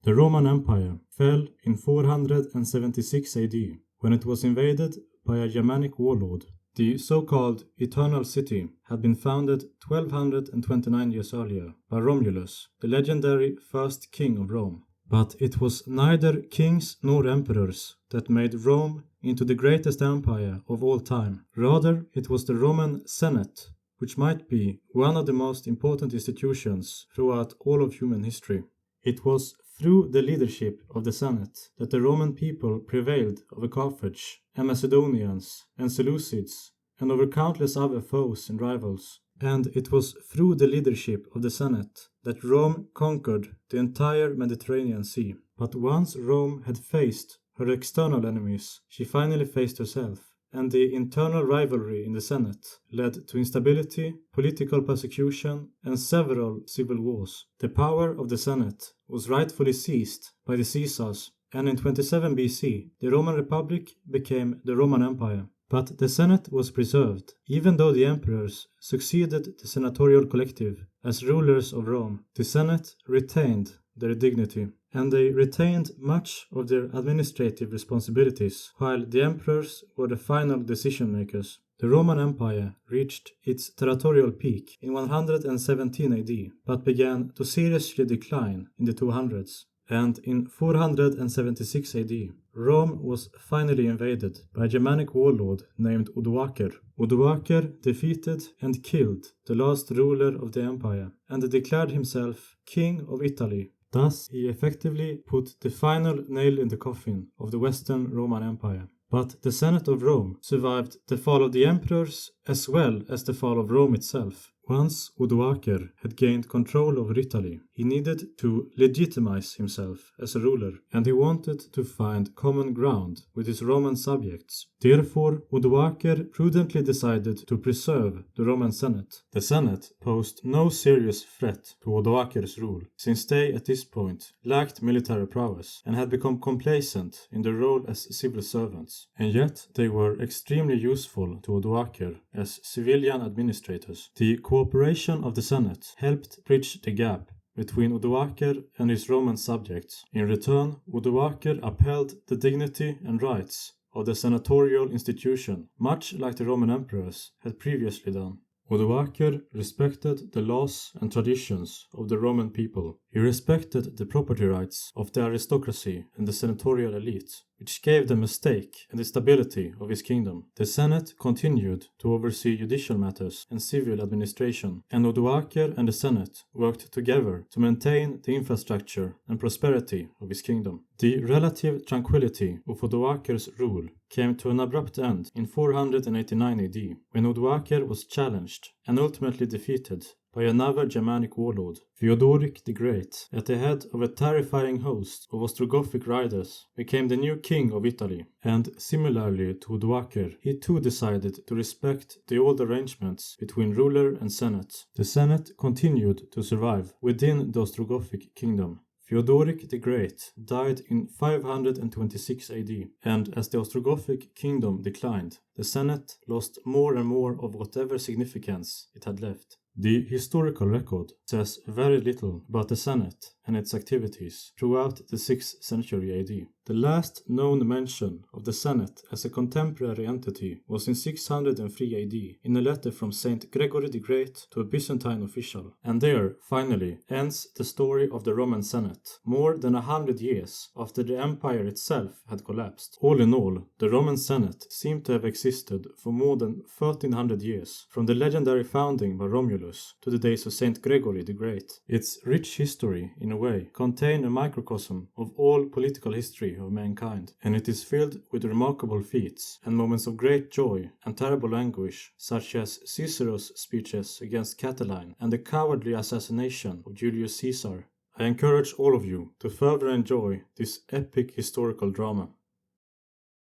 The Roman Empire fell in 476 AD when it was invaded by a Germanic warlord. The so-called Eternal City had been founded 1229 years earlier by Romulus, the legendary first king of Rome. But it was neither kings nor emperors that made Rome into the greatest empire of all time. Rather, it was the Roman Senate, which might be one of the most important institutions throughout all of human history. It was through the leadership of the Senate that the Roman people prevailed over Carthage and Macedonians and Seleucids and over countless other foes and rivals. And it was through the leadership of the Senate that Rome conquered the entire Mediterranean Sea. But once Rome had faced her external enemies, she finally faced herself, and the internal rivalry in the Senate led to instability, political persecution, and several civil wars. The power of the Senate was rightfully seized by the Caesars, and in 27 BC, the Roman Republic became the Roman Empire. But the Senate was preserved, even though the emperors succeeded the senatorial collective as rulers of Rome. The Senate retained their dignity, and they retained much of their administrative responsibilities, while the emperors were the final decision makers. The Roman Empire reached its territorial peak in 117 AD, but began to seriously decline in the 200s. And in 476 AD, Rome was finally invaded by a Germanic warlord named Odoacer. Odoacer defeated and killed the last ruler of the empire and declared himself King of Italy. Thus, he effectively put the final nail in the coffin of the Western Roman Empire. But the Senate of Rome survived the fall of the emperors as well as the fall of Rome itself. Once Odoacer had gained control over Italy, he needed to legitimize himself as a ruler, and he wanted to find common ground with his Roman subjects. Therefore, Odoacer prudently decided to preserve the Roman Senate. The Senate posed no serious threat to Odoacer's rule, since they at this point lacked military prowess and had become complacent in their role as civil servants. And yet they were extremely useful to Odoacer as civilian administrators. The cooperation of the Senate helped bridge the gap between Odoacer and his Roman subjects. In return, Odoacer upheld the dignity and rights of the senatorial institution, much like the Roman emperors had previously done. Odoacer respected the laws and traditions of the Roman people. He respected the property rights of the aristocracy and the senatorial elite, which gave them a stake in the stability of his kingdom. The Senate continued to oversee judicial matters and civil administration, and Odoacer and the Senate worked together to maintain the infrastructure and prosperity of his kingdom. The relative tranquility of Odoacer's rule came to an abrupt end in 489 AD, when Odoacer was challenged and ultimately defeated by another Germanic warlord, Theodoric the Great, at the head of a terrifying host of Ostrogothic riders, became the new king of Italy. And similarly to Odoacer, he too decided to respect the old arrangements between ruler and senate. The senate continued to survive within the Ostrogothic kingdom. Theodoric the Great died in 526 AD, and as the Ostrogothic kingdom declined, the Senate lost more and more of whatever significance it had left. The historical record says very little about the Senate and its activities throughout the 6th century AD. The last known mention of the Senate as a contemporary entity was in 603 AD in a letter from Saint Gregory the Great to a Byzantine official. And there, finally, ends the story of the Roman Senate, more than 100 years after the empire itself had collapsed. All in all, the Roman Senate seemed to have existed for more than 1300 years, from the legendary founding by Romulus to the days of Saint Gregory the Great. Its rich history, in a way, contains a microcosm of all political history of mankind, and it is filled with remarkable feats and moments of great joy and terrible anguish, such as Cicero's speeches against Catiline and the cowardly assassination of Julius Caesar. I encourage all of you to further enjoy this epic historical drama.